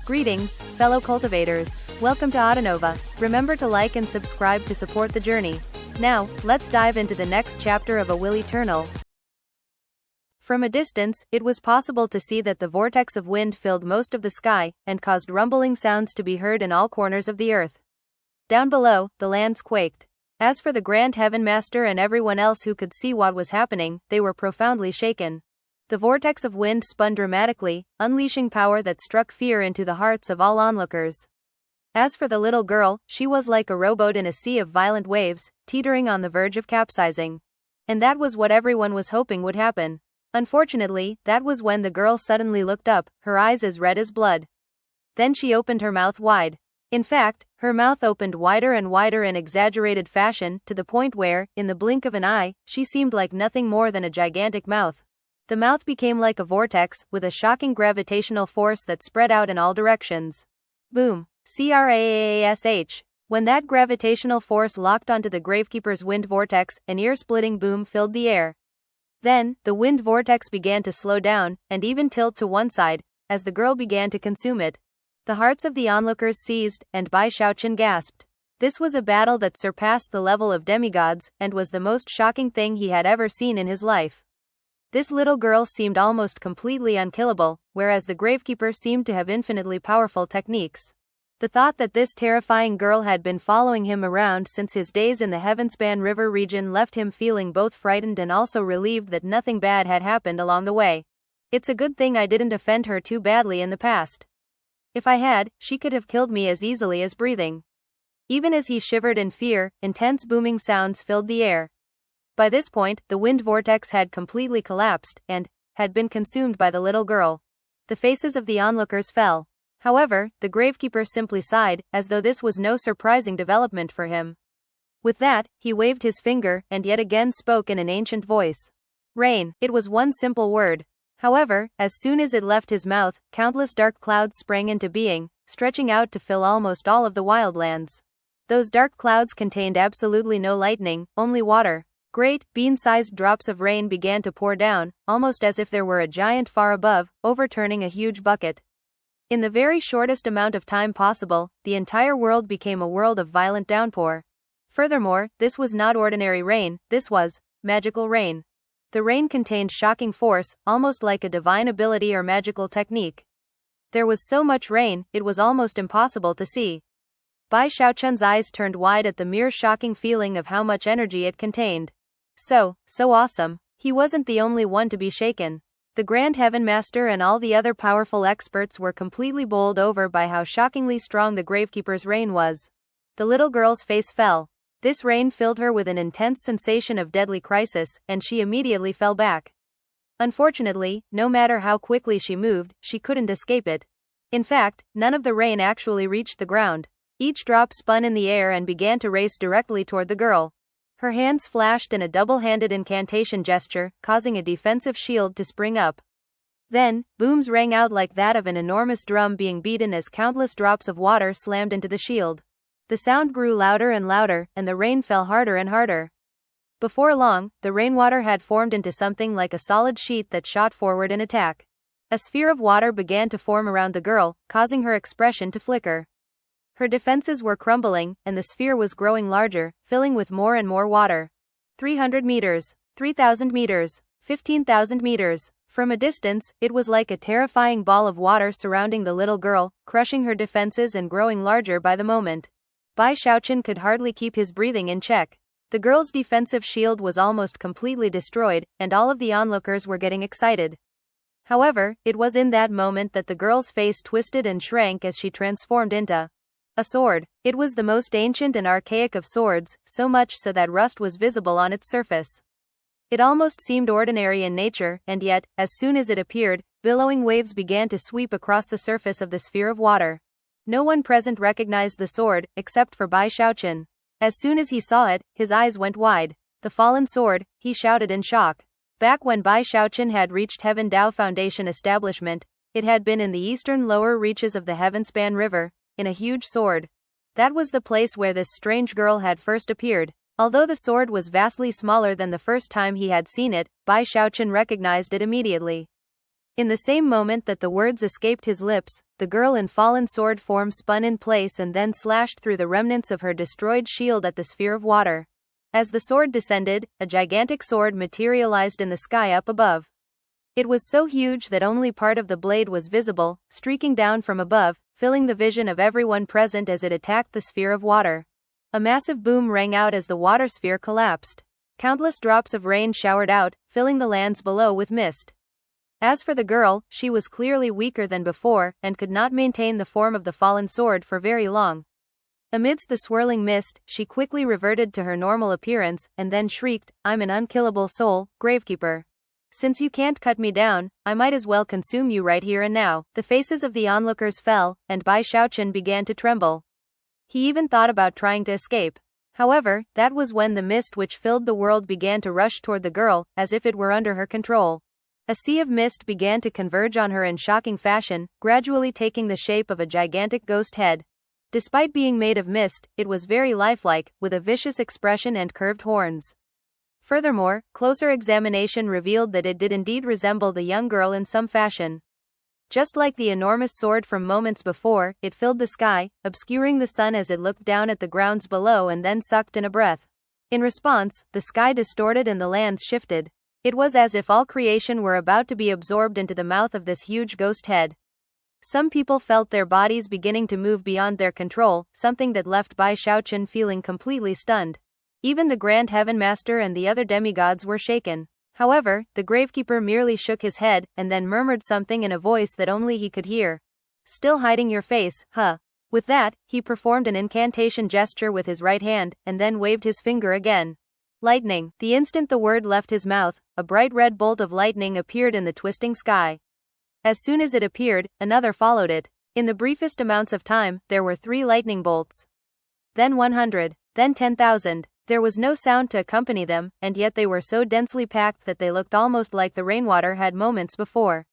Greetings, fellow cultivators. Welcome to Autonova. Remember to like and subscribe to support the journey. Now, let's dive into the next chapter of A Will Eternal. From a distance, it was possible to see that the vortex of wind filled most of the sky, and caused rumbling sounds to be heard in all corners of the earth. Down below, the lands quaked. As for the Grand Heaven Master and everyone else who could see what was happening, they were profoundly shaken. The vortex of wind spun dramatically, unleashing power that struck fear into the hearts of all onlookers. As for the little girl, she was like a rowboat in a sea of violent waves, teetering on the verge of capsizing. And that was what everyone was hoping would happen. Unfortunately, that was when the girl suddenly looked up, her eyes as red as blood. Then she opened her mouth wide. In fact, her mouth opened wider and wider in exaggerated fashion, to the point where, in the blink of an eye, she seemed like nothing more than a gigantic mouth. The mouth became like a vortex, with a shocking gravitational force that spread out in all directions. Boom. Crash. When that gravitational force locked onto the Gravekeeper's wind vortex, an ear-splitting boom filled the air. Then, the wind vortex began to slow down, and even tilt to one side, as the girl began to consume it. The hearts of the onlookers seized, and Bai Xiaochun gasped. This was a battle that surpassed the level of demigods, and was the most shocking thing he had ever seen in his life. This little girl seemed almost completely unkillable, whereas the Gravekeeper seemed to have infinitely powerful techniques. The thought that this terrifying girl had been following him around since his days in the Heavenspan River region left him feeling both frightened and also relieved that nothing bad had happened along the way. It's a good thing I didn't offend her too badly in the past. If I had, she could have killed me as easily as breathing. Even as he shivered in fear, intense booming sounds filled the air. By this point, the wind vortex had completely collapsed, and had been consumed by the little girl. The faces of the onlookers fell. However, the Gravekeeper simply sighed, as though this was no surprising development for him. With that, he waved his finger, and yet again spoke in an ancient voice. Rain. It was one simple word. However, as soon as it left his mouth, countless dark clouds sprang into being, stretching out to fill almost all of the wildlands. Those dark clouds contained absolutely no lightning, only water. Great, bean-sized drops of rain began to pour down, almost as if there were a giant far above, overturning a huge bucket. In the very shortest amount of time possible, the entire world became a world of violent downpour. Furthermore, this was not ordinary rain, this was magical rain. The rain contained shocking force, almost like a divine ability or magical technique. There was so much rain, it was almost impossible to see. Bai Xiaochun's eyes turned wide at the mere shocking feeling of how much energy it contained. So awesome. He wasn't the only one to be shaken. The Grand Heaven Master and all the other powerful experts were completely bowled over by how shockingly strong the Gravekeeper's rain was. The little girl's face fell. This rain filled her with an intense sensation of deadly crisis, and she immediately fell back. Unfortunately, no matter how quickly she moved, she couldn't escape it. In fact, none of the rain actually reached the ground. Each drop spun in the air and began to race directly toward the girl. Her hands flashed in a double-handed incantation gesture, causing a defensive shield to spring up. Then, booms rang out like that of an enormous drum being beaten as countless drops of water slammed into the shield. The sound grew louder and louder, and the rain fell harder and harder. Before long, the rainwater had formed into something like a solid sheet that shot forward in attack. A sphere of water began to form around the girl, causing her expression to flicker. Her defenses were crumbling, and the sphere was growing larger, filling with more and more water. 300 meters, 3,000 meters, 15,000 meters. From a distance, it was like a terrifying ball of water surrounding the little girl, crushing her defenses and growing larger by the moment. Bai Xiaochun could hardly keep his breathing in check. The girl's defensive shield was almost completely destroyed, and all of the onlookers were getting excited. However, it was in that moment that the girl's face twisted and shrank as she transformed into a sword. It was the most ancient and archaic of swords, so much so that rust was visible on its surface. It almost seemed ordinary in nature, and yet, as soon as it appeared, billowing waves began to sweep across the surface of the sphere of water. No one present recognized the sword, except for Bai Xiaochun. As soon as he saw it, his eyes went wide. The fallen sword, he shouted in shock. Back when Bai Xiaochun had reached Heaven Dao Foundation establishment, it had been in the eastern lower reaches of the Heavenspan River, in a huge sword. That was the place where this strange girl had first appeared. Although the sword was vastly smaller than the first time he had seen it, Bai Xiaochun recognized it immediately. In the same moment that the words escaped his lips, the girl in fallen sword form spun in place and then slashed through the remnants of her destroyed shield at the sphere of water. As the sword descended, a gigantic sword materialized in the sky up above. It was so huge that only part of the blade was visible, streaking down from above, filling the vision of everyone present as it attacked the sphere of water. A massive boom rang out as the water sphere collapsed. Countless drops of rain showered out, filling the lands below with mist. As for the girl, she was clearly weaker than before, and could not maintain the form of the fallen sword for very long. Amidst the swirling mist, she quickly reverted to her normal appearance, and then shrieked, "I'm an unkillable soul, Gravekeeper. Since you can't cut me down, I might as well consume you right here and now." The faces of the onlookers fell, and Bai Xiaochun began to tremble. He even thought about trying to escape. However, that was when the mist which filled the world began to rush toward the girl, as if it were under her control. A sea of mist began to converge on her in shocking fashion, gradually taking the shape of a gigantic ghost head. Despite being made of mist, it was very lifelike, with a vicious expression and curved horns. Furthermore, closer examination revealed that it did indeed resemble the young girl in some fashion. Just like the enormous sword from moments before, it filled the sky, obscuring the sun as it looked down at the grounds below and then sucked in a breath. In response, the sky distorted and the lands shifted. It was as if all creation were about to be absorbed into the mouth of this huge ghost head. Some people felt their bodies beginning to move beyond their control, something that left Bai Xiaochun feeling completely stunned. Even the Grand Heaven Master and the other demigods were shaken. However, the Gravekeeper merely shook his head, and then murmured something in a voice that only he could hear. "Still hiding your face, huh?" With that, he performed an incantation gesture with his right hand, and then waved his finger again. Lightning. The instant the word left his mouth, a bright red bolt of lightning appeared in the twisting sky. As soon as it appeared, another followed it. In the briefest amounts of time, there were 3 lightning bolts. Then 100. Then 10,000. There was no sound to accompany them, and yet they were so densely packed that they looked almost like the rainwater had moments before.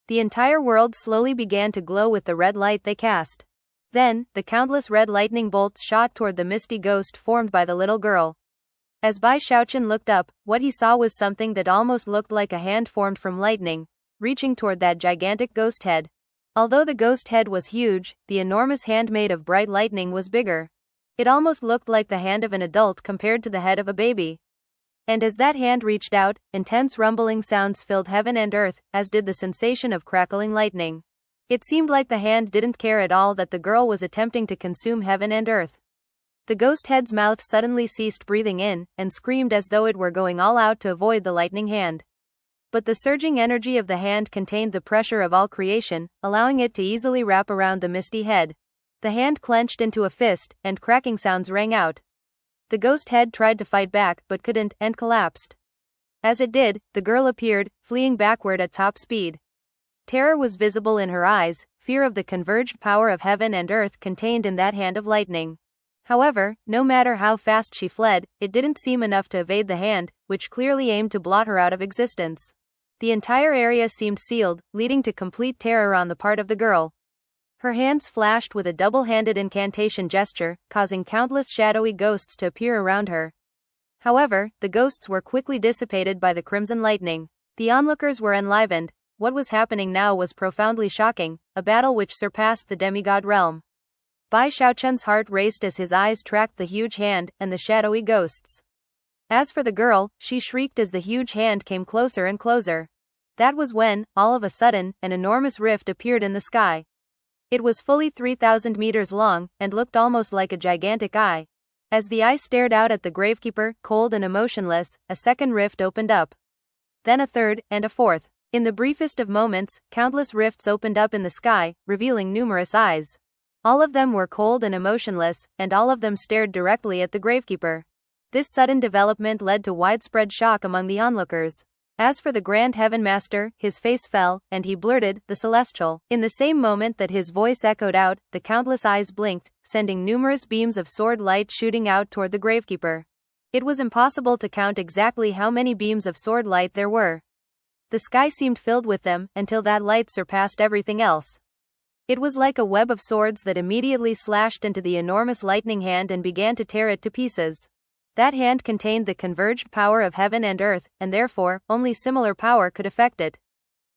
The entire world slowly began to glow with the red light they cast. Then, the countless red lightning bolts shot toward the misty ghost formed by the little girl. As Bai Xiaochun looked up, what he saw was something that almost looked like a hand formed from lightning, reaching toward that gigantic ghost head. Although the ghost head was huge, the enormous hand made of bright lightning was bigger. It almost looked like the hand of an adult compared to the head of a baby. And as that hand reached out, intense rumbling sounds filled heaven and earth, as did the sensation of crackling lightning. It seemed like the hand didn't care at all that the girl was attempting to consume heaven and earth. The ghost head's mouth suddenly ceased breathing in, and screamed as though it were going all out to avoid the lightning hand. But the surging energy of the hand contained the pressure of all creation, allowing it to easily wrap around the misty head. The hand clenched into a fist, and cracking sounds rang out. The ghost head tried to fight back, but couldn't, and collapsed. As it did, the girl appeared, fleeing backward at top speed. Terror was visible in her eyes, fear of the converged power of heaven and earth contained in that hand of lightning. However, no matter how fast she fled, it didn't seem enough to evade the hand, which clearly aimed to blot her out of existence. The entire area seemed sealed, leading to complete terror on the part of the girl. Her hands flashed with a double-handed incantation gesture, causing countless shadowy ghosts to appear around her. However, the ghosts were quickly dissipated by the crimson lightning. The onlookers were enlivened. What was happening now was profoundly shocking, a battle which surpassed the demigod realm. Bai Xiaochun's heart raced as his eyes tracked the huge hand and the shadowy ghosts. As for the girl, she shrieked as the huge hand came closer and closer. That was when, all of a sudden, an enormous rift appeared in the sky. It was fully 3,000 meters long, and looked almost like a gigantic eye. As the eye stared out at the Gravekeeper, cold and emotionless, a second rift opened up. Then a third, and a fourth. In the briefest of moments, countless rifts opened up in the sky, revealing numerous eyes. All of them were cold and emotionless, and all of them stared directly at the Gravekeeper. This sudden development led to widespread shock among the onlookers. As for the Grand Heaven Master, his face fell, and he blurted, "The Celestial." In the same moment that his voice echoed out, the countless eyes blinked, sending numerous beams of sword light shooting out toward the Gravekeeper. It was impossible to count exactly how many beams of sword light there were. The sky seemed filled with them, until that light surpassed everything else. It was like a web of swords that immediately slashed into the enormous lightning hand and began to tear it to pieces. That hand contained the converged power of heaven and earth, and therefore, only similar power could affect it.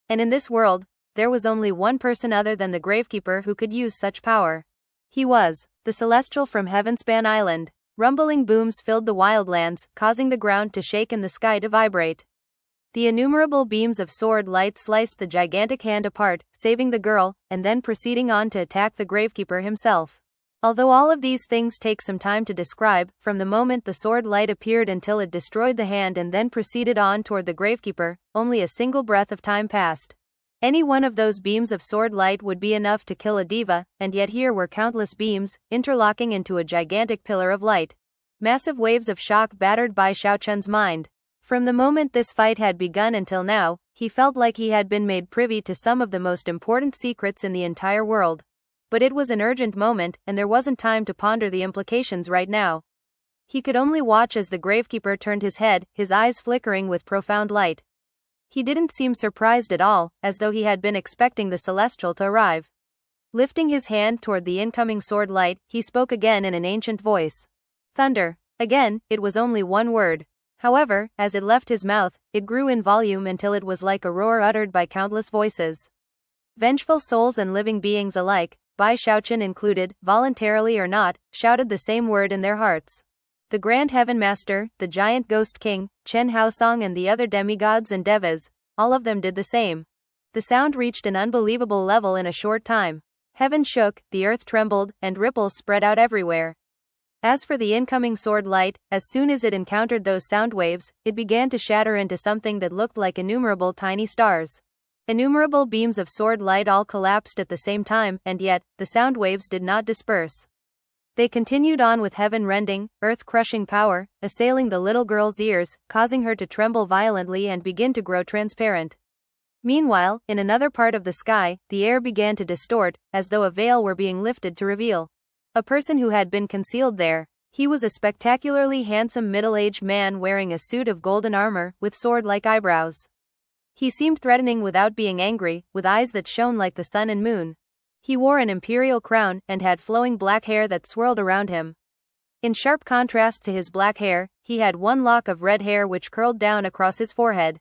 And in this world, there was only one person other than the Gravekeeper who could use such power. He was the Celestial from Heavenspan Island. Rumbling booms filled the wildlands, causing the ground to shake and the sky to vibrate. The innumerable beams of sword light sliced the gigantic hand apart, saving the girl, and then proceeding on to attack the Gravekeeper himself. Although all of these things take some time to describe, from the moment the sword light appeared until it destroyed the hand and then proceeded on toward the Gravekeeper, only a single breath of time passed. Any one of those beams of sword light would be enough to kill a diva, and yet here were countless beams, interlocking into a gigantic pillar of light. Massive waves of shock battered Bai Xiaochun's mind. From the moment this fight had begun until now, he felt like he had been made privy to some of the most important secrets in the entire world. But it was an urgent moment, and there wasn't time to ponder the implications right now. He could only watch as the Gravekeeper turned his head, his eyes flickering with profound light. He didn't seem surprised at all, as though he had been expecting the Celestial to arrive. Lifting his hand toward the incoming sword light, he spoke again in an ancient voice. Thunder. Again, it was only one word. However, as it left his mouth, it grew in volume until it was like a roar uttered by countless voices. Vengeful souls and living beings alike, Bai Xiaochun included, voluntarily or not, shouted the same word in their hearts. The Grand Heaven Master, the Giant Ghost King, Chen Haosong and the other demigods and devas, all of them did the same. The sound reached an unbelievable level in a short time. Heaven shook, the earth trembled, and ripples spread out everywhere. As for the incoming sword light, as soon as it encountered those sound waves, it began to shatter into something that looked like innumerable tiny stars. Innumerable beams of sword light all collapsed at the same time, and yet, the sound waves did not disperse. They continued on with heaven-rending, earth-crushing power, assailing the little girl's ears, causing her to tremble violently and begin to grow transparent. Meanwhile, in another part of the sky, the air began to distort, as though a veil were being lifted to reveal a person who had been concealed there. He was a spectacularly handsome middle-aged man wearing a suit of golden armor, with sword-like eyebrows. He seemed threatening without being angry, with eyes that shone like the sun and moon. He wore an imperial crown, and had flowing black hair that swirled around him. In sharp contrast to his black hair, he had one lock of red hair which curled down across his forehead.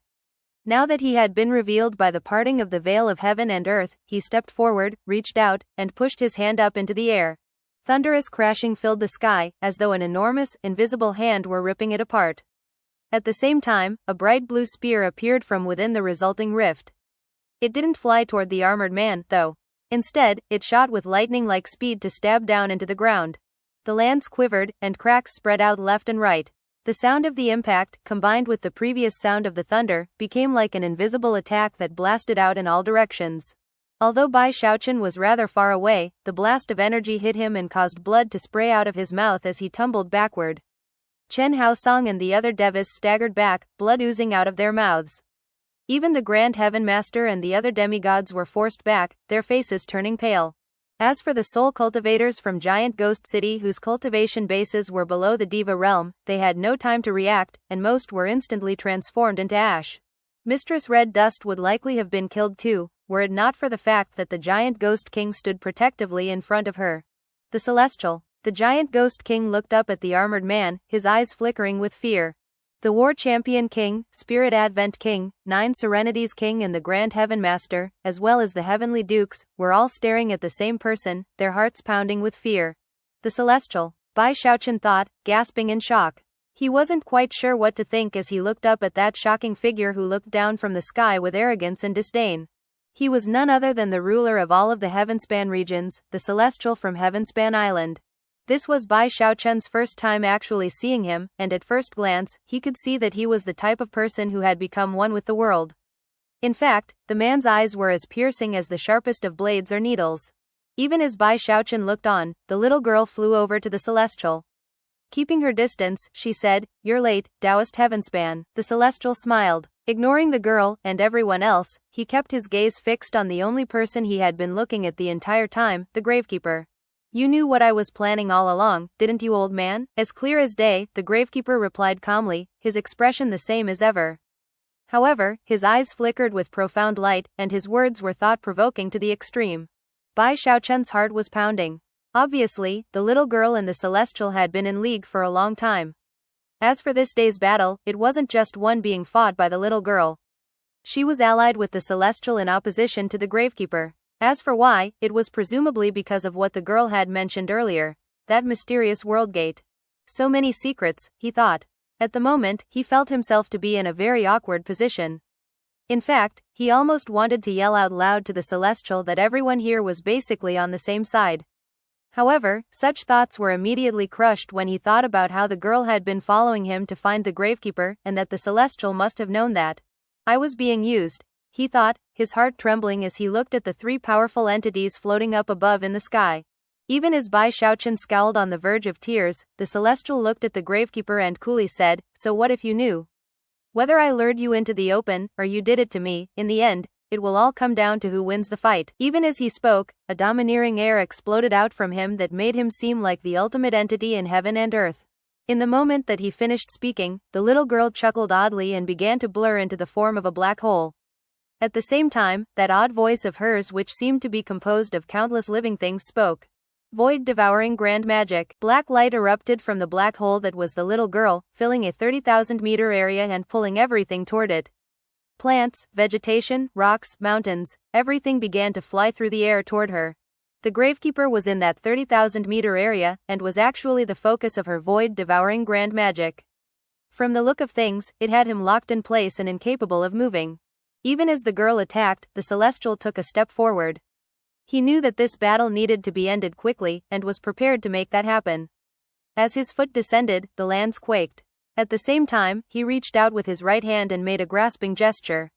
Now that he had been revealed by the parting of the veil of heaven and earth, he stepped forward, reached out, and pushed his hand up into the air. Thunderous crashing filled the sky, as though an enormous, invisible hand were ripping it apart. At the same time, a bright blue spear appeared from within the resulting rift. It didn't fly toward the armored man, though. Instead, it shot with lightning-like speed to stab down into the ground. The lands quivered, and cracks spread out left and right. The sound of the impact, combined with the previous sound of the thunder, became like an invisible attack that blasted out in all directions. Although Bai Xiaochun was rather far away, the blast of energy hit him and caused blood to spray out of his mouth as he tumbled backward. Chen Haosong and the other devas staggered back, blood oozing out of their mouths. Even the Grand Heaven Master and the other demigods were forced back, their faces turning pale. As for the soul cultivators from Giant Ghost City whose cultivation bases were below the Diva realm, they had no time to react, and most were instantly transformed into ash. Mistress Red Dust would likely have been killed too, were it not for the fact that the Giant Ghost King stood protectively in front of her. The Celestial. The Giant Ghost King looked up at the armored man, his eyes flickering with fear. The War Champion King, Spirit Advent King, Nine Serenities King and the Grand Heaven Master, as well as the Heavenly Dukes, were all staring at the same person, their hearts pounding with fear. The Celestial. Bai Xiaochun thought, gasping in shock. He wasn't quite sure what to think as he looked up at that shocking figure who looked down from the sky with arrogance and disdain. He was none other than the ruler of all of the Heavenspan regions, the Celestial from Heavenspan Island. This was Bai Xiaochun's first time actually seeing him, and at first glance, he could see that he was the type of person who had become one with the world. In fact, the man's eyes were as piercing as the sharpest of blades or needles. Even as Bai Xiaochun looked on, the little girl flew over to the Celestial. Keeping her distance, she said, "You're late, Taoist Heavenspan." The Celestial smiled. Ignoring the girl, and everyone else, he kept his gaze fixed on the only person he had been looking at the entire time, the Gravekeeper. "You knew what I was planning all along, didn't you, old man?" As clear as day, the Gravekeeper replied calmly, his expression the same as ever. However, his eyes flickered with profound light, and his words were thought-provoking to the extreme. Bai Xiaochun's heart was pounding. Obviously, the little girl and the Celestial had been in league for a long time. As for this day's battle, it wasn't just one being fought by the little girl. She was allied with the Celestial in opposition to the Gravekeeper. As for why, it was presumably because of what the girl had mentioned earlier, that mysterious world gate. So many secrets, he thought. At the moment, he felt himself to be in a very awkward position. In fact, he almost wanted to yell out loud to the Celestial that everyone here was basically on the same side. However, such thoughts were immediately crushed when he thought about how the girl had been following him to find the Gravekeeper and that the Celestial must have known that. I was being used, he thought, his heart trembling as he looked at the three powerful entities floating up above in the sky. Even as Bai Xiaochun scowled on the verge of tears, the Celestial looked at the Gravekeeper and coolly said, "So what if you knew? Whether I lured you into the open, or you did it to me, in the end, it will all come down to who wins the fight." Even as he spoke, a domineering air exploded out from him that made him seem like the ultimate entity in heaven and earth. In the moment that he finished speaking, the little girl chuckled oddly and began to blur into the form of a black hole. At the same time, that odd voice of hers, which seemed to be composed of countless living things, spoke. Void-devouring grand magic. Black light erupted from the black hole that was the little girl, filling a 30,000-meter area and pulling everything toward it. Plants, vegetation, rocks, mountains, everything began to fly through the air toward her. The Gravekeeper was in that 30,000-meter area, and was actually the focus of her void-devouring grand magic. From the look of things, it had him locked in place and incapable of moving. Even as the girl attacked, the Celestial took a step forward. He knew that this battle needed to be ended quickly, and was prepared to make that happen. As his foot descended, the lands quaked. At the same time, he reached out with his right hand and made a grasping gesture.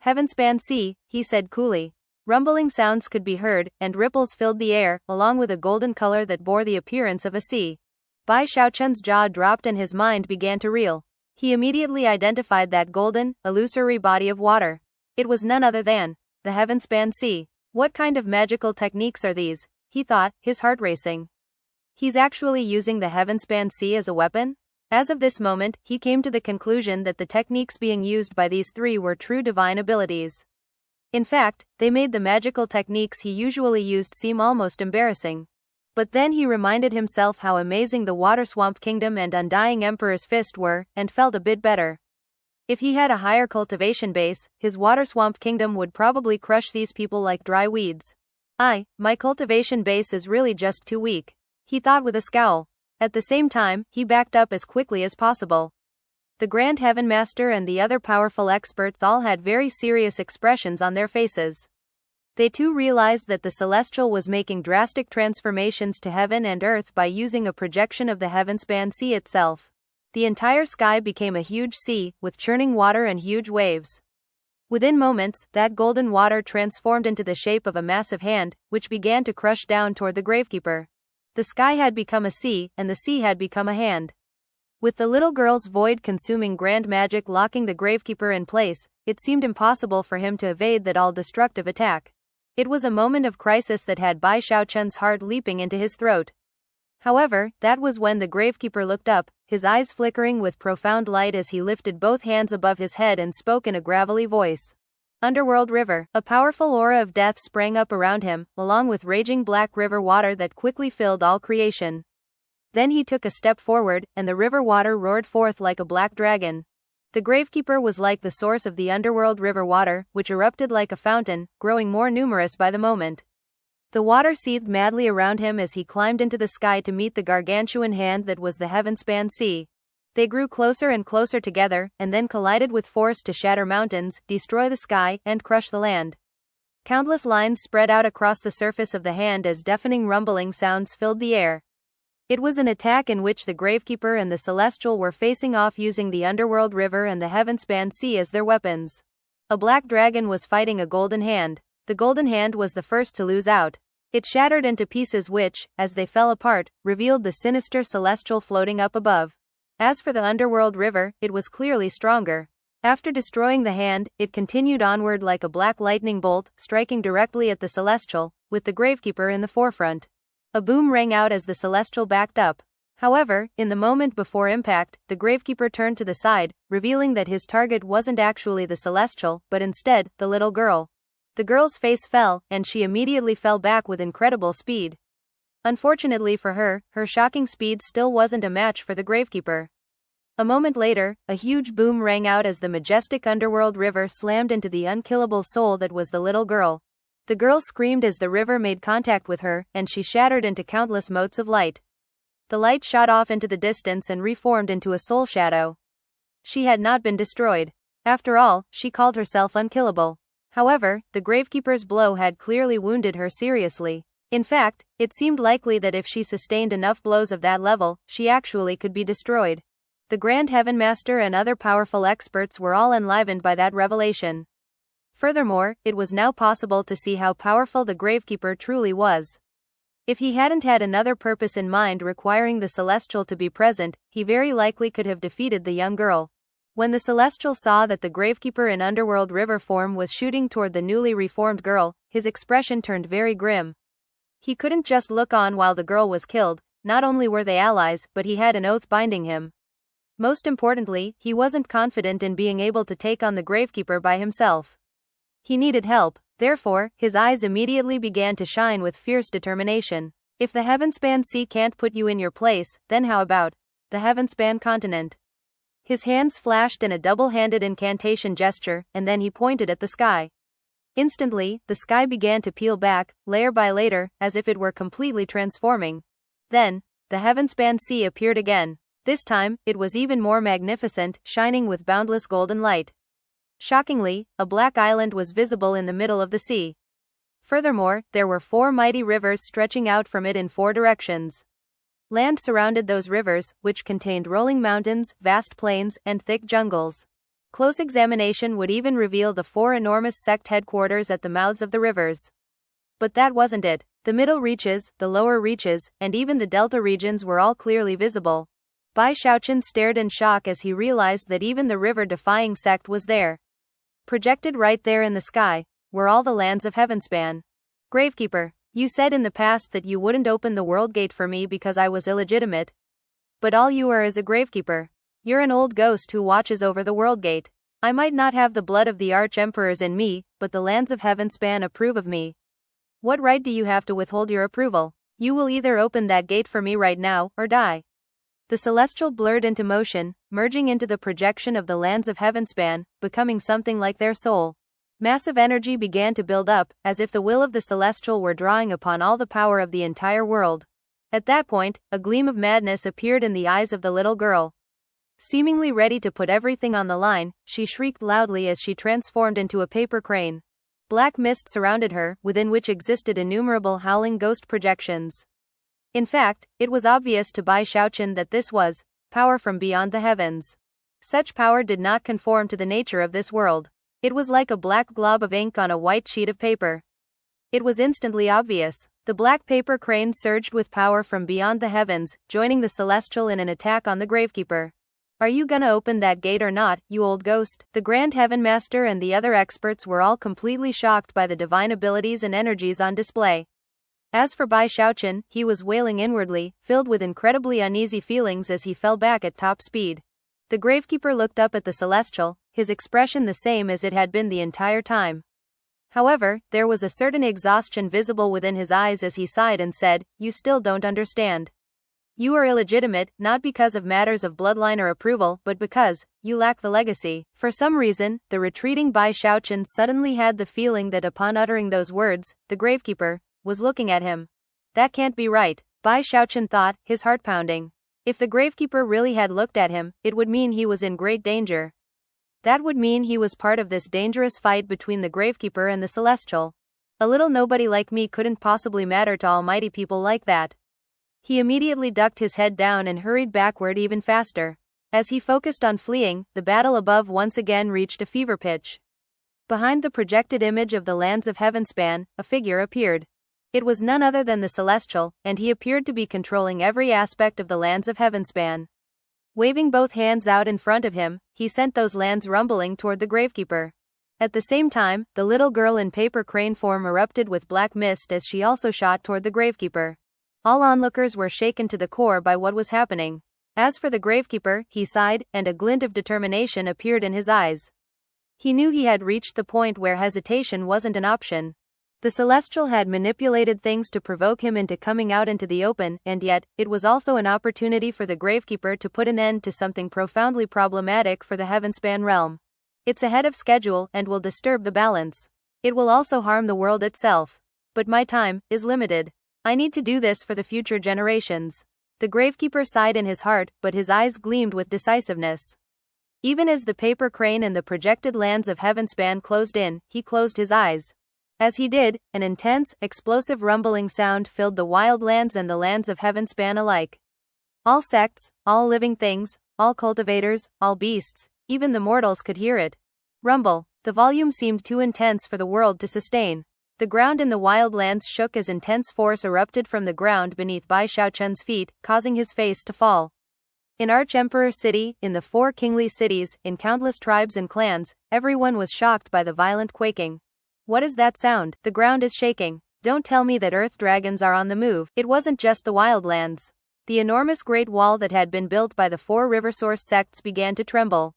"Heavenspan sea," he said coolly. Rumbling sounds could be heard, and ripples filled the air, along with a golden color that bore the appearance of a sea. Bai Xiaochun's jaw dropped and his mind began to reel. He immediately identified that golden, illusory body of water. It was none other than the Heavenspan sea. What kind of magical techniques are these? He thought, his heart racing. He's actually using the Heavenspan sea as a weapon? As of this moment, he came to the conclusion that the techniques being used by these three were true divine abilities. In fact, they made the magical techniques he usually used seem almost embarrassing. But then he reminded himself how amazing the Water Swamp Kingdom and Undying Emperor's Fist were, and felt a bit better. If he had a higher cultivation base, his Water Swamp Kingdom would probably crush these people like dry weeds. My cultivation base is really just too weak, he thought with a scowl. At the same time, he backed up as quickly as possible. The Grand Heaven Master and the other powerful experts all had very serious expressions on their faces. They too realized that the Celestial was making drastic transformations to heaven and earth by using a projection of the Heavenspan sea itself. The entire sky became a huge sea, with churning water and huge waves. Within moments, that golden water transformed into the shape of a massive hand, which began to crush down toward the Gravekeeper. The sky had become a sea, and the sea had become a hand. With the little girl's void-consuming grand magic locking the Gravekeeper in place, it seemed impossible for him to evade that all-destructive attack. It was a moment of crisis that had Bai Xiaochun's heart leaping into his throat. However, that was when the Gravekeeper looked up, his eyes flickering with profound light as he lifted both hands above his head and spoke in a gravelly voice. Underworld River. A powerful aura of death sprang up around him, along with raging black river water that quickly filled all creation. Then he took a step forward, and the river water roared forth like a black dragon. The Gravekeeper was like the source of the underworld river water, which erupted like a fountain, growing more numerous by the moment. The water seethed madly around him as he climbed into the sky to meet the gargantuan hand that was the Heavenspan sea. They grew closer and closer together, and then collided with force to shatter mountains, destroy the sky, and crush the land. Countless lines spread out across the surface of the hand as deafening rumbling sounds filled the air. It was an attack in which the Gravekeeper and the Celestial were facing off using the Underworld River and the Heavenspan sea as their weapons. A black dragon was fighting a golden hand. The golden hand was the first to lose out. It shattered into pieces which, as they fell apart, revealed the sinister Celestial floating up above. As for the Underworld River, it was clearly stronger. After destroying the hand, it continued onward like a black lightning bolt, striking directly at the Celestial, with the Gravekeeper in the forefront. A boom rang out as the Celestial backed up. However, in the moment before impact, the Gravekeeper turned to the side, revealing that his target wasn't actually the Celestial, but instead, the little girl. The girl's face fell, and she immediately fell back with incredible speed. Unfortunately for her, her shocking speed still wasn't a match for the Gravekeeper. A moment later, a huge boom rang out as the majestic underworld river slammed into the unkillable soul that was the little girl. The girl screamed as the river made contact with her, and she shattered into countless motes of light. The light shot off into the distance and reformed into a soul shadow. She had not been destroyed. After all, she called herself unkillable. However, the Gravekeeper's blow had clearly wounded her seriously. In fact, it seemed likely that if she sustained enough blows of that level, she actually could be destroyed. The Grand Heaven Master and other powerful experts were all enlivened by that revelation. Furthermore, it was now possible to see how powerful the Gravekeeper truly was. If he hadn't had another purpose in mind requiring the Celestial to be present, he very likely could have defeated the young girl. When the Celestial saw that the Gravekeeper in Underworld River form was shooting toward the newly reformed girl, his expression turned very grim. He couldn't just look on while the girl was killed. Not only were they allies, but he had an oath binding him. Most importantly, he wasn't confident in being able to take on the Gravekeeper by himself. He needed help, therefore, his eyes immediately began to shine with fierce determination. If the Heavenspan Sea can't put you in your place, then how about the Heavenspan Continent? His hands flashed in a double-handed incantation gesture, and then he pointed at the sky. Instantly, the sky began to peel back, layer by layer, as if it were completely transforming. Then, the Heavenspan Sea appeared again. This time, it was even more magnificent, shining with boundless golden light. Shockingly, a black island was visible in the middle of the sea. Furthermore, there were 4 mighty rivers stretching out from it in 4 directions. Land surrounded those rivers, which contained rolling mountains, vast plains, and thick jungles. Close examination would even reveal the 4 enormous sect headquarters at the mouths of the rivers. But that wasn't it. The middle reaches, the lower reaches, and even the delta regions were all clearly visible. Bai Xiaochun stared in shock as he realized that even the river-defying sect was there. Projected right there in the sky were all the lands of Heavenspan. Gravekeeper, you said in the past that you wouldn't open the world gate for me because I was illegitimate. But all you are is a gravekeeper. You're an old ghost who watches over the world gate. I might not have the blood of the arch-emperors in me, but the lands of Heavenspan approve of me. What right do you have to withhold your approval? You will either open that gate for me right now, or die. The Celestial blurred into motion, merging into the projection of the lands of Heavenspan, becoming something like their soul. Massive energy began to build up, as if the will of the Celestial were drawing upon all the power of the entire world. At that point, a gleam of madness appeared in the eyes of the little girl. Seemingly ready to put everything on the line, she shrieked loudly as she transformed into a paper crane. Black mist surrounded her, within which existed innumerable howling ghost projections. In fact, it was obvious to Bai Xiaochun that this was power from beyond the heavens. Such power did not conform to the nature of this world. It was like a black glob of ink on a white sheet of paper. It was instantly obvious. The black paper crane surged with power from beyond the heavens, joining the Celestial in an attack on the Gravekeeper. Are you gonna open that gate or not, you old ghost? The Grand Heaven Master and the other experts were all completely shocked by the divine abilities and energies on display. As for Bai Xiaochun, he was wailing inwardly, filled with incredibly uneasy feelings as he fell back at top speed. The Gravekeeper looked up at the Celestial, his expression the same as it had been the entire time. However, there was a certain exhaustion visible within his eyes as he sighed and said, "You still don't understand. You are illegitimate, not because of matters of bloodline or approval, but because you lack the legacy." For some reason, the retreating Bai Xiaochun suddenly had the feeling that upon uttering those words, the Gravekeeper was looking at him. That can't be right, Bai Xiaochun thought, his heart pounding. If the Gravekeeper really had looked at him, it would mean he was in great danger. That would mean he was part of this dangerous fight between the Gravekeeper and the Celestial. A little nobody like me couldn't possibly matter to almighty people like that. He immediately ducked his head down and hurried backward even faster. As he focused on fleeing, the battle above once again reached a fever pitch. Behind the projected image of the lands of Heavenspan, a figure appeared. It was none other than the Celestial, and he appeared to be controlling every aspect of the lands of Heavenspan. Waving both hands out in front of him, he sent those lands rumbling toward the Gravekeeper. At the same time, the little girl in paper crane form erupted with black mist as she also shot toward the Gravekeeper. All onlookers were shaken to the core by what was happening. As for the Gravekeeper, he sighed, and a glint of determination appeared in his eyes. He knew he had reached the point where hesitation wasn't an option. The Celestial had manipulated things to provoke him into coming out into the open, and yet, it was also an opportunity for the Gravekeeper to put an end to something profoundly problematic for the Heavenspan realm. It's ahead of schedule and will disturb the balance. It will also harm the world itself. But my time is limited. I need to do this for the future generations. The Gravekeeper sighed in his heart, but his eyes gleamed with decisiveness. Even as the paper crane and the projected lands of Heavenspan closed in, he closed his eyes. As he did, an intense, explosive rumbling sound filled the wild lands and the lands of Heavenspan alike. All sects, all living things, all cultivators, all beasts, even the mortals could hear it. Rumble. The volume seemed too intense for the world to sustain. The ground in the wild lands shook as intense force erupted from the ground beneath Bai Xiaochun's feet, causing his face to fall. In Arch-Emperor City, in the 4 kingly cities, in countless tribes and clans, everyone was shocked by the violent quaking. What is that sound? The ground is shaking. Don't tell me that earth dragons are on the move. It wasn't just the wildlands. The enormous Great Wall that had been built by the 4 river source sects began to tremble.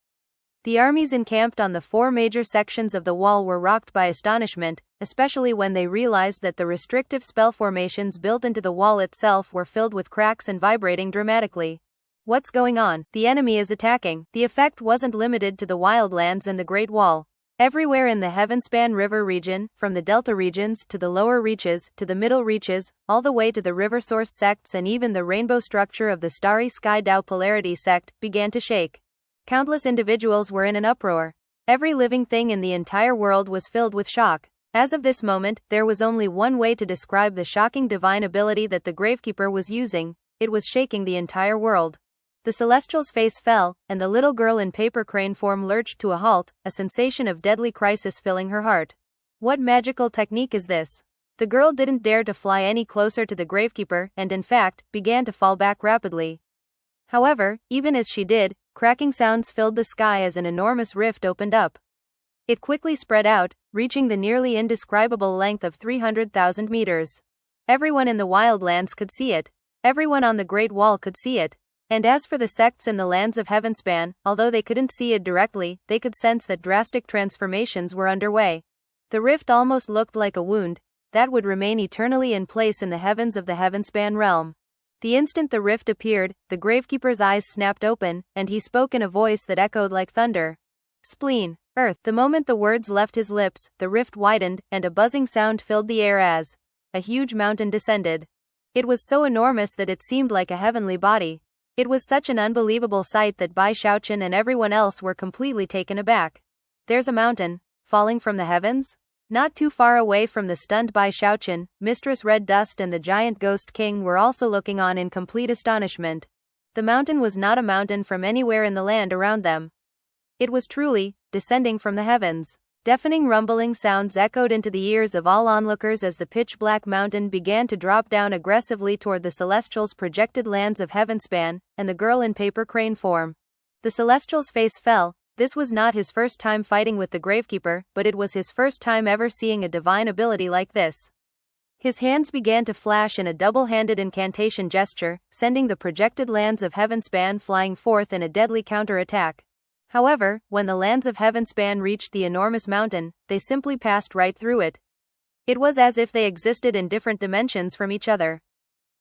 The armies encamped on the 4 major sections of the wall were rocked by astonishment, especially when they realized that the restrictive spell formations built into the wall itself were filled with cracks and vibrating dramatically. What's going on? The enemy is attacking. The effect wasn't limited to the wildlands and the Great Wall. Everywhere in the Heavenspan River region, from the Delta regions to the lower reaches to the middle reaches, all the way to the river source sects and even the rainbow structure of the starry sky Tao polarity sect, began to shake. Countless individuals were in an uproar. Every living thing in the entire world was filled with shock. As of this moment, there was only one way to describe the shocking divine ability that the Gravekeeper was using. It was shaking the entire world. The Celestial's face fell, and the little girl in paper crane form lurched to a halt, a sensation of deadly crisis filling her heart. What magical technique is this? The girl didn't dare to fly any closer to the Gravekeeper, and in fact, began to fall back rapidly. However, even as she did, cracking sounds filled the sky as an enormous rift opened up. It quickly spread out, reaching the nearly indescribable length of 300,000 meters. Everyone in the wildlands could see it. Everyone on the Great Wall could see it. And as for the sects in the lands of Heavenspan, although they couldn't see it directly, they could sense that drastic transformations were underway. The rift almost looked like a wound that would remain eternally in place in the heavens of the Heavenspan realm. The instant the rift appeared, the Gravekeeper's eyes snapped open, and he spoke in a voice that echoed like thunder. Spleen. Earth. The moment the words left his lips, the rift widened, and a buzzing sound filled the air as a huge mountain descended. It was so enormous that it seemed like a heavenly body. It was such an unbelievable sight that Bai Xiaochun and everyone else were completely taken aback. There's a mountain falling from the heavens? Not too far away from the stunned Bai Xiaochun, Mistress Red Dust and the giant Ghost King were also looking on in complete astonishment. The mountain was not a mountain from anywhere in the land around them. It was truly descending from the heavens. Deafening rumbling sounds echoed into the ears of all onlookers as the pitch-black mountain began to drop down aggressively toward the Celestial's projected lands of Heavenspan, and the girl in paper crane form. The Celestial's face fell. This was not his first time fighting with the Gravekeeper, but it was his first time ever seeing a divine ability like this. His hands began to flash in a double-handed incantation gesture, sending the projected lands of Heavenspan flying forth in a deadly counterattack. However, when the lands of Heavenspan reached the enormous mountain, they simply passed right through it. It was as if they existed in different dimensions from each other.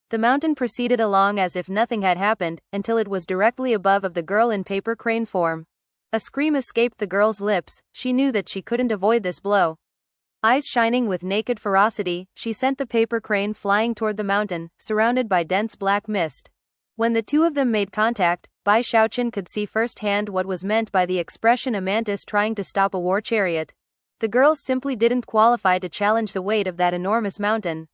The mountain proceeded along as if nothing had happened, until it was directly above of the girl in paper crane form. A scream escaped the girl's lips. She knew that she couldn't avoid this blow. Eyes shining with naked ferocity, she sent the paper crane flying toward the mountain, surrounded by dense black mist. When the two of them made contact, Bai Xiaochun could see firsthand what was meant by the expression a mantis trying to stop a war chariot. The girl simply didn't qualify to challenge the weight of that enormous mountain.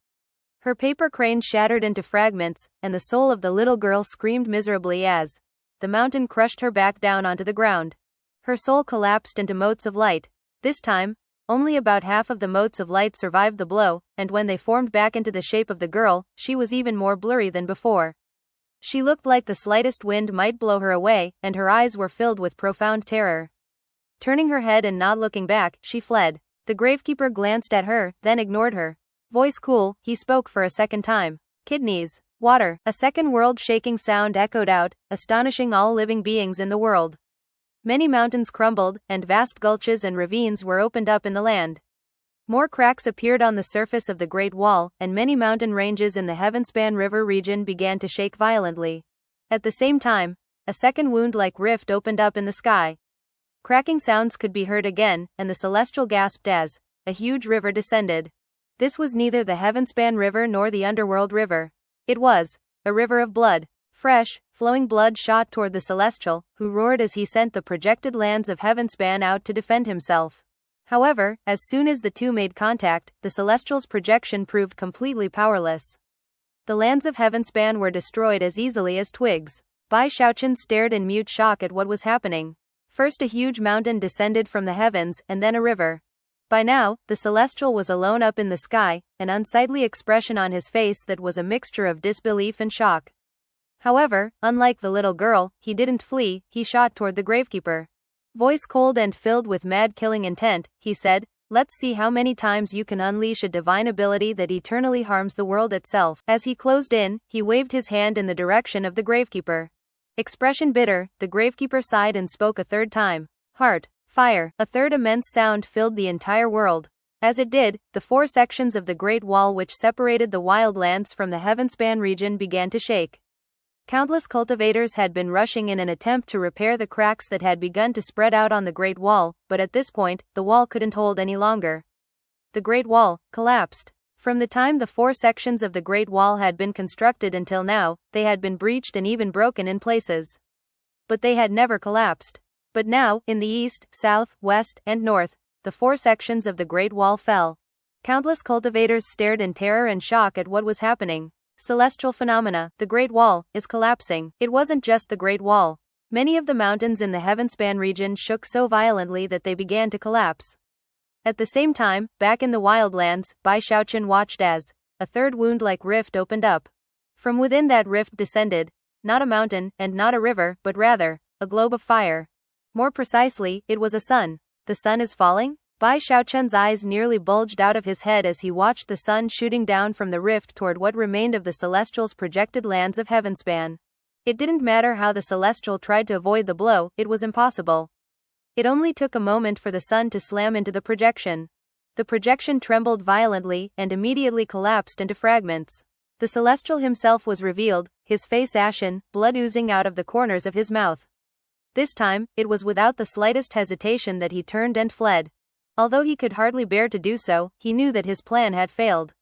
Her paper crane shattered into fragments, and the soul of the little girl screamed miserably as the mountain crushed her back down onto the ground. Her soul collapsed into motes of light. This time, only about half of the motes of light survived the blow, and when they formed back into the shape of the girl, she was even more blurry than before. She looked like the slightest wind might blow her away, and her eyes were filled with profound terror. Turning her head and not looking back, she fled. The Gravekeeper glanced at her, then ignored her. Voice cool, he spoke for a second time. Kidneys. Water. A second world-shaking sound echoed out, astonishing all living beings in the world. Many mountains crumbled, and vast gulches and ravines were opened up in the land. More cracks appeared on the surface of the Great Wall, and many mountain ranges in the Heavenspan River region began to shake violently. At the same time, a second wound-like rift opened up in the sky. Cracking sounds could be heard again, and the Celestial gasped as a huge river descended. This was neither the Heavenspan River nor the Underworld River. It was a river of blood. Fresh, flowing blood shot toward the Celestial, who roared as he sent the projected lands of Heavenspan out to defend himself. However, as soon as the two made contact, the Celestial's projection proved completely powerless. The lands of Heavenspan were destroyed as easily as twigs. Bai Xiaochun stared in mute shock at what was happening. First a huge mountain descended from the heavens, and then a river. By now, the Celestial was alone up in the sky, an unsightly expression on his face that was a mixture of disbelief and shock. However, unlike the little girl, he didn't flee, he shot toward the gravekeeper. Voice cold and filled with mad-killing intent, he said, "Let's see how many times you can unleash a divine ability that eternally harms the world itself." As he closed in, he waved his hand in the direction of the gravekeeper. Expression bitter, the gravekeeper sighed and spoke a third time. Heart, fire. A third immense sound filled the entire world. As it did, the four sections of the Great Wall which separated the wildlands from the Heavenspan region began to shake. Countless cultivators had been rushing in an attempt to repair the cracks that had begun to spread out on the Great Wall, but at this point, the wall couldn't hold any longer. The Great Wall collapsed. From the time the four sections of the Great Wall had been constructed until now, they had been breached and even broken in places. But they had never collapsed. But now, in the east, south, west, and north, the four sections of the Great Wall fell. Countless cultivators stared in terror and shock at what was happening. Celestial phenomena. The Great Wall is collapsing. It wasn't just the Great Wall. Many of the mountains in the Heavenspan region shook so violently that they began to collapse. At the same time, back in the wildlands, Bai Xiaochun watched as a third wound-like rift opened up. From within that rift descended, not a mountain, and not a river, but rather, a globe of fire. More precisely, it was a sun. The sun is falling? Bai Xiaochun's eyes nearly bulged out of his head as he watched the sun shooting down from the rift toward what remained of the Celestial's projected lands of Heavenspan. It didn't matter how the Celestial tried to avoid the blow, it was impossible. It only took a moment for the sun to slam into the projection. The projection trembled violently, and immediately collapsed into fragments. The Celestial himself was revealed, his face ashen, blood oozing out of the corners of his mouth. This time, it was without the slightest hesitation that he turned and fled. Although he could hardly bear to do so, he knew that his plan had failed.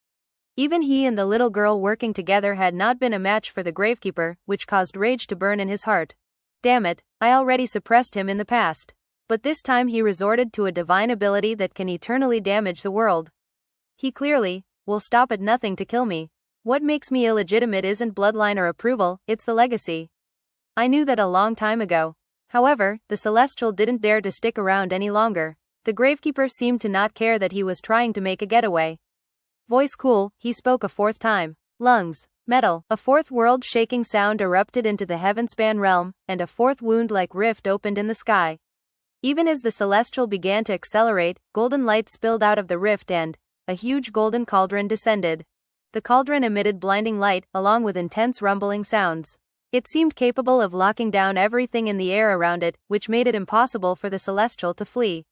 Even he and the little girl working together had not been a match for the gravekeeper, which caused rage to burn in his heart. Damn it, I already suppressed him in the past. But this time he resorted to a divine ability that can eternally damage the world. He clearly will stop at nothing to kill me. What makes me illegitimate isn't bloodline or approval, it's the legacy. I knew that a long time ago. However, the Celestial didn't dare to stick around any longer. The gravekeeper seemed to not care that he was trying to make a getaway. Voice cool, he spoke a fourth time. Lungs, metal. A fourth world-shaking sound erupted into the Heavenspan realm, and a fourth wound-like rift opened in the sky. Even as the Celestial began to accelerate, golden light spilled out of the rift and a huge golden cauldron descended. The cauldron emitted blinding light, along with intense rumbling sounds. It seemed capable of locking down everything in the air around it, which made it impossible for the Celestial to flee.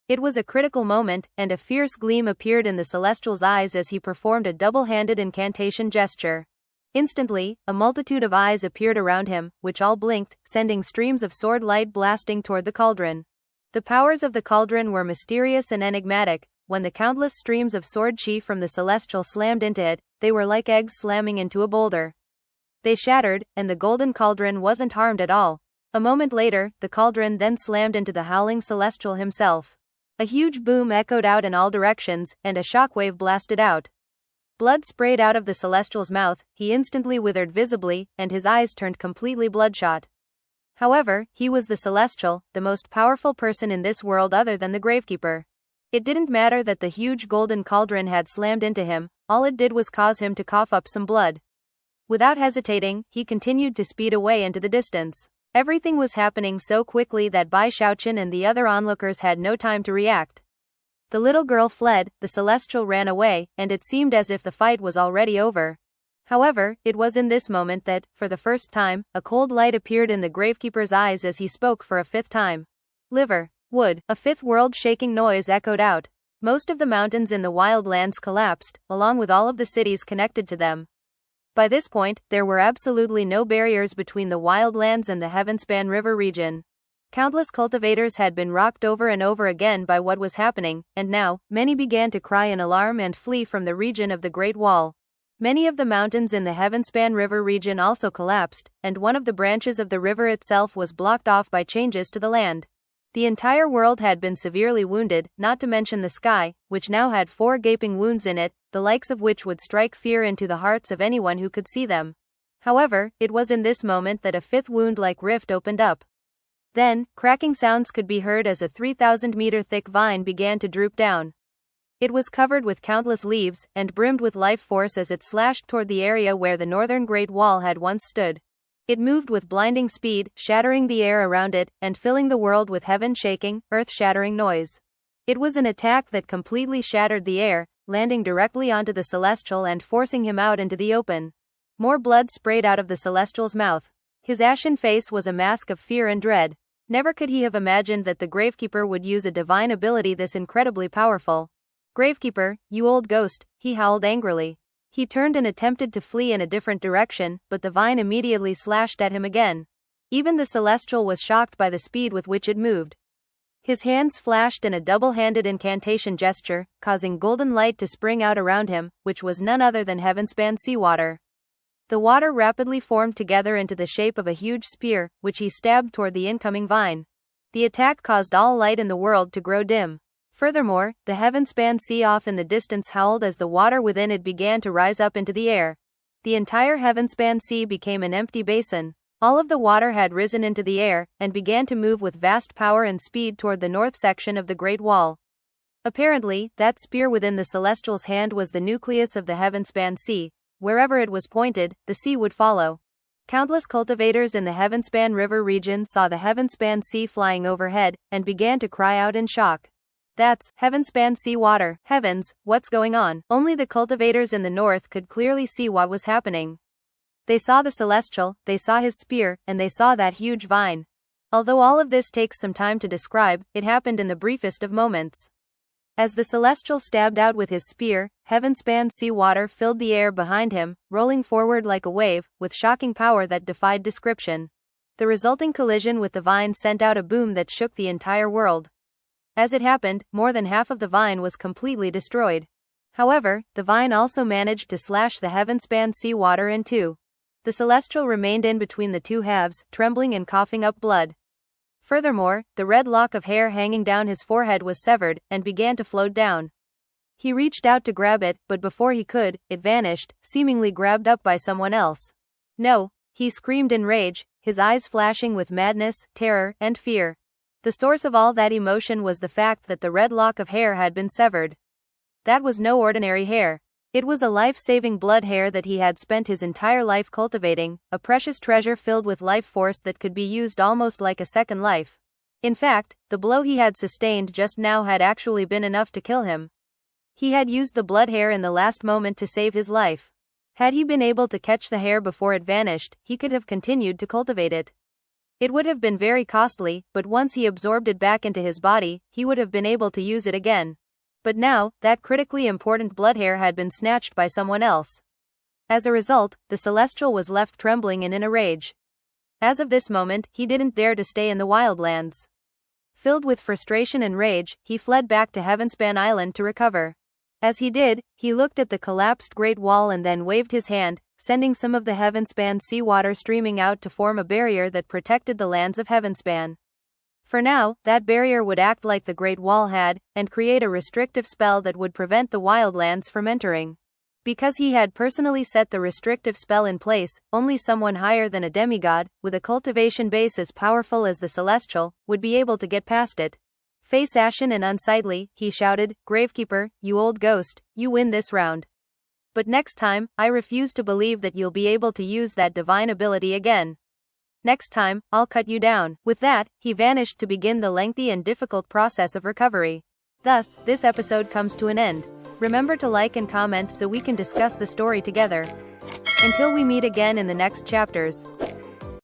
It was a critical moment, and a fierce gleam appeared in the Celestial's eyes as he performed a double-handed incantation gesture. Instantly, a multitude of eyes appeared around him, which all blinked, sending streams of sword light blasting toward the cauldron. The powers of the cauldron were mysterious and enigmatic. When the countless streams of sword chi from the Celestial slammed into it, they were like eggs slamming into a boulder. They shattered, and the golden cauldron wasn't harmed at all. A moment later, the cauldron then slammed into the howling Celestial himself. A huge boom echoed out in all directions, and a shockwave blasted out. Blood sprayed out of the Celestial's mouth, he instantly withered visibly, and his eyes turned completely bloodshot. However, he was the Celestial, the most powerful person in this world other than the gravekeeper. It didn't matter that the huge golden cauldron had slammed into him, all it did was cause him to cough up some blood. Without hesitating, he continued to speed away into the distance. Everything was happening so quickly that Bai Xiaochun and the other onlookers had no time to react. The little girl fled, the Celestial ran away, and it seemed as if the fight was already over. However, it was in this moment that, for the first time, a cold light appeared in the gravekeeper's eyes as he spoke for a fifth time. Liver. Wood. A fifth world-shaking noise echoed out. Most of the mountains in the wildlands collapsed, along with all of the cities connected to them. By this point, there were absolutely no barriers between the wildlands and the Heavenspan River region. Countless cultivators had been rocked over and over again by what was happening, and now, many began to cry in alarm and flee from the region of the Great Wall. Many of the mountains in the Heavenspan River region also collapsed, and one of the branches of the river itself was blocked off by changes to the land. The entire world had been severely wounded, not to mention the sky, which now had 4 gaping wounds in it, the likes of which would strike fear into the hearts of anyone who could see them. However, it was in this moment that a 5th wound-like rift opened up. Then, cracking sounds could be heard as a 3,000-meter-thick vine began to droop down. It was covered with countless leaves, and brimmed with life force as it slashed toward the area where the northern Great Wall had once stood. It moved with blinding speed, shattering the air around it, and filling the world with heaven-shaking, earth-shattering noise. It was an attack that completely shattered the air, landing directly onto the Celestial and forcing him out into the open. More blood sprayed out of the Celestial's mouth. His ashen face was a mask of fear and dread. Never could he have imagined that the Gravekeeper would use a divine ability this incredibly powerful. "Gravekeeper, you old ghost," he howled angrily. He turned and attempted to flee in a different direction, but the vine immediately slashed at him again. Even the Celestial was shocked by the speed with which it moved. His hands flashed in a double-handed incantation gesture, causing golden light to spring out around him, which was none other than Heavenspan seawater. The water rapidly formed together into the shape of a huge spear, which he stabbed toward the incoming vine. The attack caused all light in the world to grow dim. Furthermore, the Heavenspan sea off in the distance howled as the water within it began to rise up into the air. The entire Heavenspan sea became an empty basin. All of the water had risen into the air, and began to move with vast power and speed toward the north section of the Great Wall. Apparently, that spear within the Celestial's hand was the nucleus of the Heavenspan sea. Wherever it was pointed, the sea would follow. Countless cultivators in the Heavenspan River region saw the Heavenspan sea flying overhead, and began to cry out in shock. "That's Heavenspan sea water. Heavens, what's going on?" Only the cultivators in the north could clearly see what was happening. They saw the Celestial, they saw his spear, and they saw that huge vine. Although all of this takes some time to describe, it happened in the briefest of moments. As the Celestial stabbed out with his spear, Heavenspan sea water filled the air behind him, rolling forward like a wave, with shocking power that defied description. The resulting collision with the vine sent out a boom that shook the entire world. As it happened, more than half of the vine was completely destroyed. However, the vine also managed to slash the Heavenspan sea water in two. The Celestial remained in between the two halves, trembling and coughing up blood. Furthermore, the red lock of hair hanging down his forehead was severed, and began to float down. He reached out to grab it, but before he could, it vanished, seemingly grabbed up by someone else. "No!" he screamed in rage, his eyes flashing with madness, terror, and fear. The source of all that emotion was the fact that the red lock of hair had been severed. That was no ordinary hair. It was a life-saving blood hair that he had spent his entire life cultivating, a precious treasure filled with life force that could be used almost like a second life. In fact, the blow he had sustained just now had actually been enough to kill him. He had used the blood hair in the last moment to save his life. Had he been able to catch the hair before it vanished, he could have continued to cultivate it. It would have been very costly, but once he absorbed it back into his body, he would have been able to use it again. But now, that critically important blood hair had been snatched by someone else. As a result, the Celestial was left trembling and in a rage. As of this moment, he didn't dare to stay in the wildlands. Filled with frustration and rage, he fled back to Heavenspan Island to recover. As he did, he looked at the collapsed Great Wall and then waved his hand, sending some of the Heavenspan seawater streaming out to form a barrier that protected the lands of Heavenspan. For now, that barrier would act like the Great Wall had, and create a restrictive spell that would prevent the wildlands from entering. Because he had personally set the restrictive spell in place, only someone higher than a demigod, with a cultivation base as powerful as the Celestial, would be able to get past it. Face ashen and unsightly, he shouted, "Gravekeeper, you old ghost, you win this round. But next time, I refuse to believe that you'll be able to use that divine ability again. Next time, I'll cut you down." With that, he vanished to begin the lengthy and difficult process of recovery. Thus, this episode comes to an end. Remember to like and comment so we can discuss the story together. Until we meet again in the next chapters.